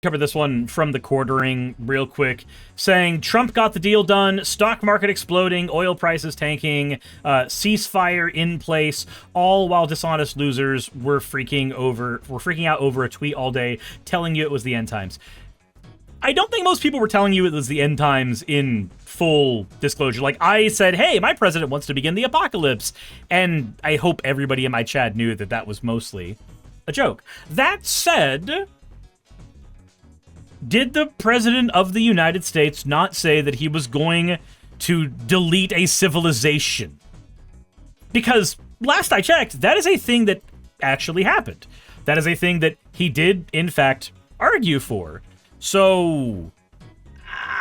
cover this one from the quartering real quick, saying Trump got the deal done, stock market exploding, oil prices tanking, ceasefire in place, all while dishonest losers were freaking out over a tweet all day telling you it was the end times. I don't think most people were telling you it was the end times in full disclosure. Like, I said, hey, my president wants to begin the apocalypse, and I hope everybody in my chat knew that that was mostly a joke. That said, did the President of the United States not say that he was going to delete a civilization? Because last I checked, that is a thing that actually happened. That is a thing that he did, in fact, argue for. So,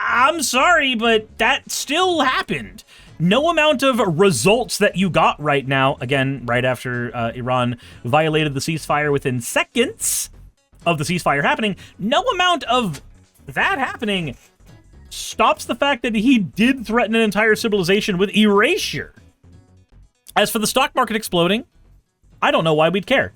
I'm sorry, but that still happened. No amount of results that you got right now, again, right after Iran violated the ceasefire within seconds of the ceasefire happening, no amount of that happening stops the fact that he did threaten an entire civilization with erasure. As for the stock market exploding, I don't know why we'd care.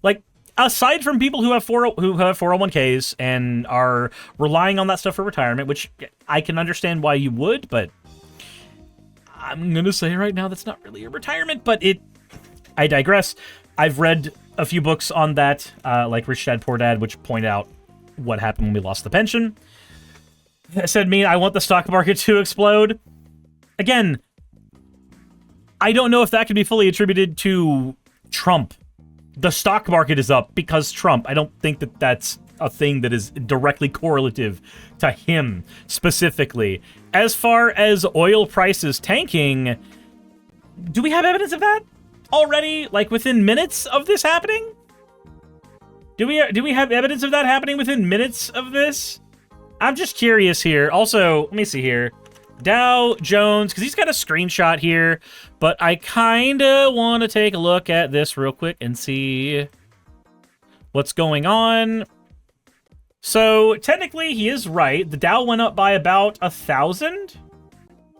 Like, aside from people who have 401ks and are relying on that stuff for retirement, which I can understand why you would, but I'm gonna say right now that's not really a retirement, but I digress. I've read a few books on that, like Rich Dad Poor Dad, which point out what happened when we lost the pension. It said, I want the stock market to explode. Again, I don't know if that can be fully attributed to Trump. The stock market is up because Trump. I don't think that that's a thing that is directly correlative to him specifically. As far as oil prices tanking, do we have evidence of that already? Like within minutes of this happening? Do we have evidence of that happening within minutes of this? I'm just curious here. Also, let me see here. Dow Jones, because he's got a screenshot here, but I kind of want to take a look at this real quick and see what's going on. So, technically, he is right. The Dow went up by about 1,000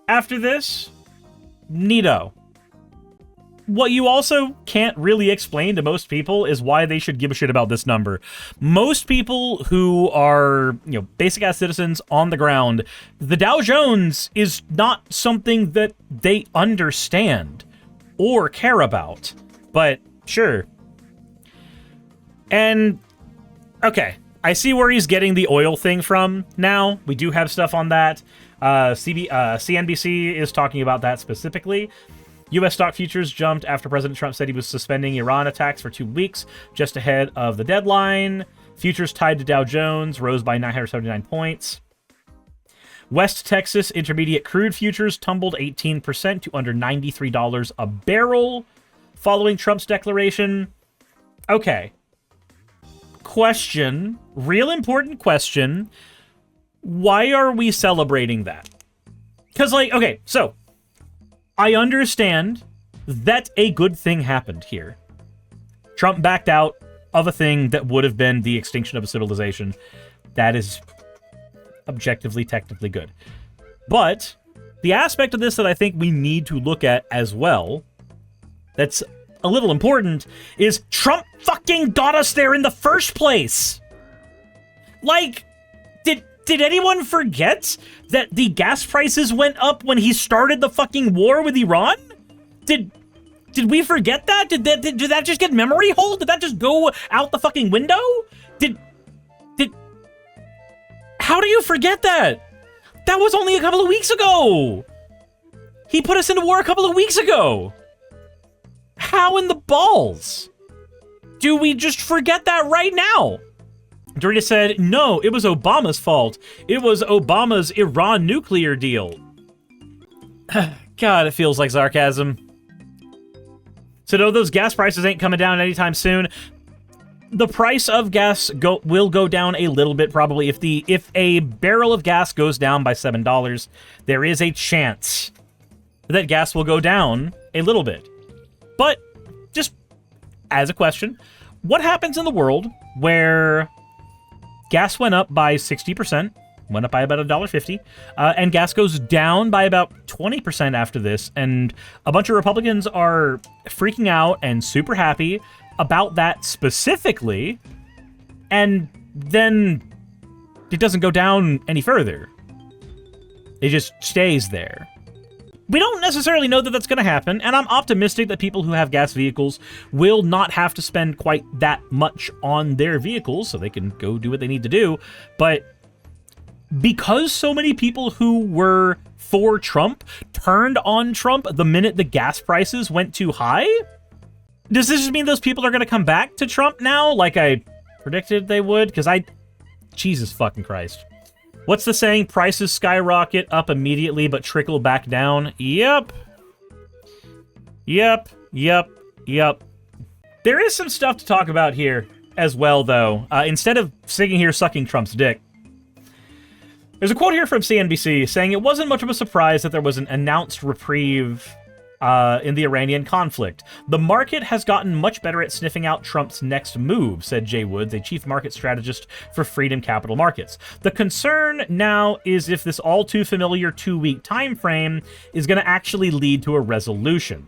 after this. Neato. What you also can't really explain to most people is why they should give a shit about this number. Most people who are, basic-ass citizens on the ground, the Dow Jones is not something that they understand or care about. But, sure. And, okay, I see where he's getting the oil thing from now. We do have stuff on that. CNBC is talking about that specifically. U.S. stock futures jumped after President Trump said he was suspending Iran attacks for 2 weeks, just ahead of the deadline. Futures tied to Dow Jones rose by 979 points. West Texas intermediate crude futures tumbled 18% to under $93 a barrel following Trump's declaration. Okay. Question, real important question. Why are we celebrating that? Because, okay, so I understand that a good thing happened here. Trump backed out of a thing that would have been the extinction of a civilization. That is objectively, technically good. But the aspect of this that I think we need to look at as well, that's a little important, is Trump fucking got us there in the first place. Like, did anyone forget that the gas prices went up when he started the fucking war with Iran? Did we forget that? Did that just get memory hold? Did that just go out the fucking window? How do you forget that? That was only a couple of weeks ago. He put us into war a couple of weeks ago. How in the balls do we just forget that right now? Dorita said, no, it was Obama's fault. It was Obama's Iran nuclear deal. God, it feels like sarcasm. So no, those gas prices ain't coming down anytime soon. The price of gas will go down a little bit, probably. If a barrel of gas goes down by $7, there is a chance that gas will go down a little bit. But, just as a question, what happens in the world where gas went up by 60%, went up by about $1.50, and gas goes down by about 20% after this, and a bunch of Republicans are freaking out and super happy about that specifically, and then It doesn't go down any further. It just stays there. We don't necessarily know that that's going to happen, and I'm optimistic that people who have gas vehicles will not have to spend quite that much on their vehicles so they can go do what they need to do. But because so many people who were for Trump turned on Trump the minute the gas prices went too high, does this just mean those people are going to come back to Trump now like I predicted they would? Because Jesus fucking Christ. What's the saying? Prices skyrocket up immediately but trickle back down. Yep. There is some stuff to talk about here as well, though. Instead of sitting here sucking Trump's dick, there's a quote here from CNBC saying it wasn't much of a surprise that there was an announced reprieve in the Iranian conflict. The market has gotten much better at sniffing out Trump's next move, said Jay Woods, a chief market strategist for Freedom Capital Markets. The concern now is if this all too familiar 2-week time frame is going to actually lead to a resolution.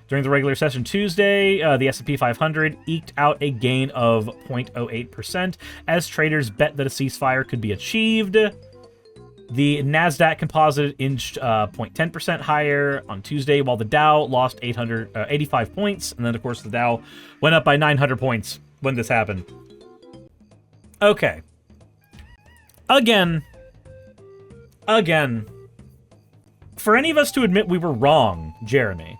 During the regular session Tuesday, the S&P 500 eked out a gain of 0.08% as traders bet that a ceasefire could be achieved. The NASDAQ composite inched 0.10% higher on Tuesday, while the Dow lost 85 points. And then, of course, the Dow went up by 900 points when this happened. Okay. Again. For any of us to admit we were wrong, Jeremy,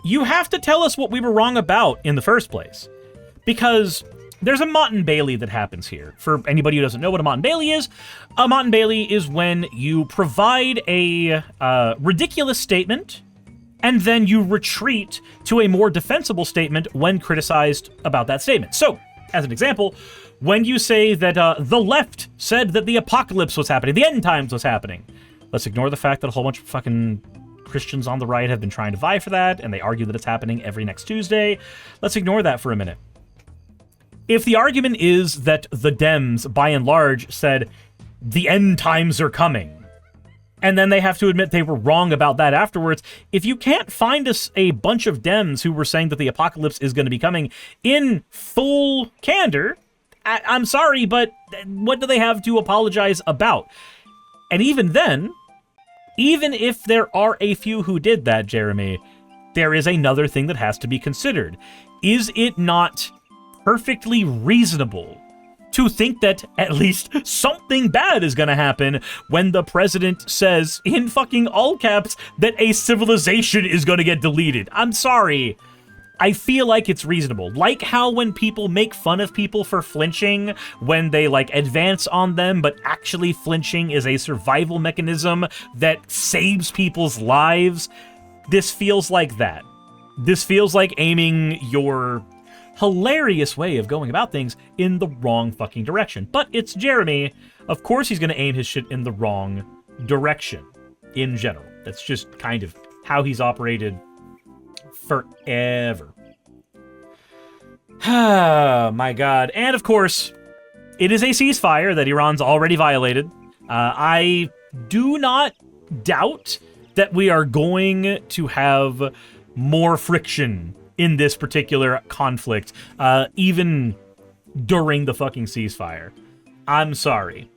you have to tell us what we were wrong about in the first place. Because there's a Motte and Bailey that happens here. For anybody who doesn't know what a Motte and Bailey is when you provide a ridiculous statement and then you retreat to a more defensible statement when criticized about that statement. So, as an example, when you say that the left said that the apocalypse was happening, the end times was happening, let's ignore the fact that a whole bunch of fucking Christians on the right have been trying to vie for that, and they argue that it's happening every next Tuesday. Let's ignore that for a minute. If the argument is that the Dems, by and large, said the end times are coming, and then they have to admit they were wrong about that afterwards, if you can't find us a bunch of Dems who were saying that the apocalypse is going to be coming in full candor, I'm sorry, but what do they have to apologize about? And even then, even if there are a few who did that, Jeremy, there is another thing that has to be considered. Is it not perfectly reasonable to think that at least something bad is going to happen when the president says, in fucking all caps, that a civilization is going to get deleted? I'm sorry. I feel like it's reasonable. Like how when people make fun of people for flinching when they, like, advance on them, but actually flinching is a survival mechanism that saves people's lives. This feels like that. This feels like aiming your hilarious way of going about things in the wrong fucking direction. But it's Jeremy. Of course he's going to aim his shit in the wrong direction in general. That's just kind of how he's operated forever. Oh my god. And of course, it is a ceasefire that Iran's already violated. I do not doubt that we are going to have more friction in this particular conflict, even during the fucking ceasefire. I'm sorry.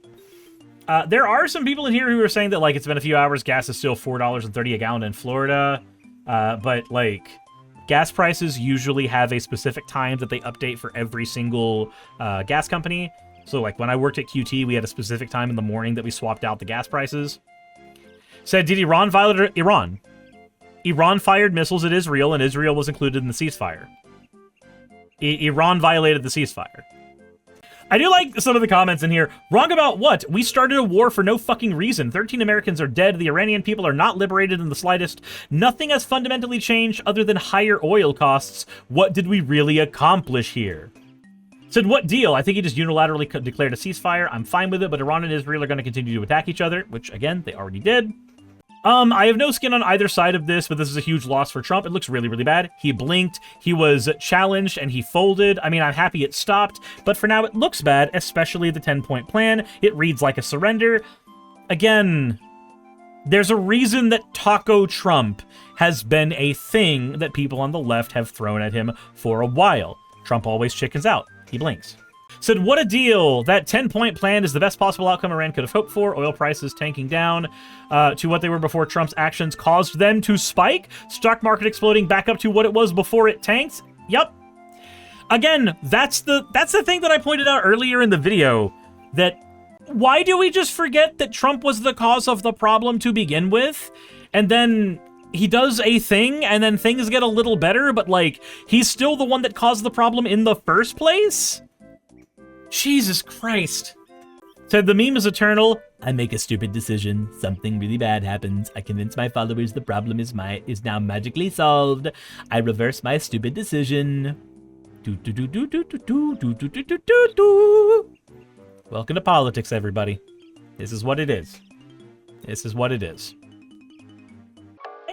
There are some people in here who are saying that, like, it's been a few hours, gas is still $4.30 a gallon in Florida, but, like, gas prices usually have a specific time that they update for every single gas company. So, like, when I worked at QT, we had a specific time in the morning that we swapped out the gas prices. Said, did Iran violate Iran? Iran fired missiles at Israel, and Israel was included in the ceasefire. Iran violated the ceasefire. I do like some of the comments in here. Wrong about what? We started a war for no fucking reason. 13 Americans are dead. The Iranian people are not liberated in the slightest. Nothing has fundamentally changed other than higher oil costs. What did we really accomplish here? Said, what deal? I think he just unilaterally declared a ceasefire. I'm fine with it, but Iran and Israel are going to continue to attack each other, which, again, they already did. I have no skin on either side of this, but this is a huge loss for Trump. It looks really, really bad. He blinked, he was challenged, and he folded. I mean, I'm happy it stopped, but for now it looks bad, especially the 10-point plan. It reads like a surrender. Again, there's a reason that Taco Trump has been a thing that people on the left have thrown at him for a while. Trump always chickens out. He blinks. Said, what a deal. That 10-point plan is the best possible outcome Iran could have hoped for. Oil prices tanking down to what they were before Trump's actions caused them to spike. Stock market exploding back up to what it was before it tanked. Yep. Again, that's the thing that I pointed out earlier in the video, that why do we just forget that Trump was the cause of the problem to begin with? And then he does a thing, and then things get a little better, but, like, he's still the one that caused the problem in the first place? Jesus Christ. Said, the meme is eternal. I make a stupid decision. Something really bad happens. I convince my followers the problem is now magically solved. I reverse my stupid decision. Welcome to politics, everybody. This is what it is. This is what it is.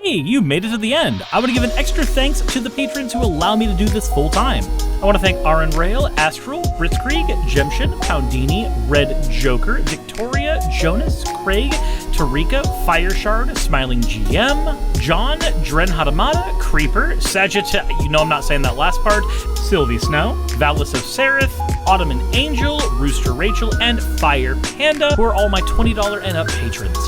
Hey, you made it to the end. I want to give an extra thanks to the patrons who allow me to do this full time. I want to thank Aaron Rail, Astral, Britzkrieg, Jemshin, Poundini, Red Joker, Victoria, Jonas, Craig, Tarika, Fireshard, Smiling GM, John, Dren Hadamada, Creeper, Sagittarius, you know I'm not saying that last part, Sylvie Snow, Valis of Seraph, Ottoman Angel, Rooster Rachel, and Fire Panda, who are all my $20 and up patrons.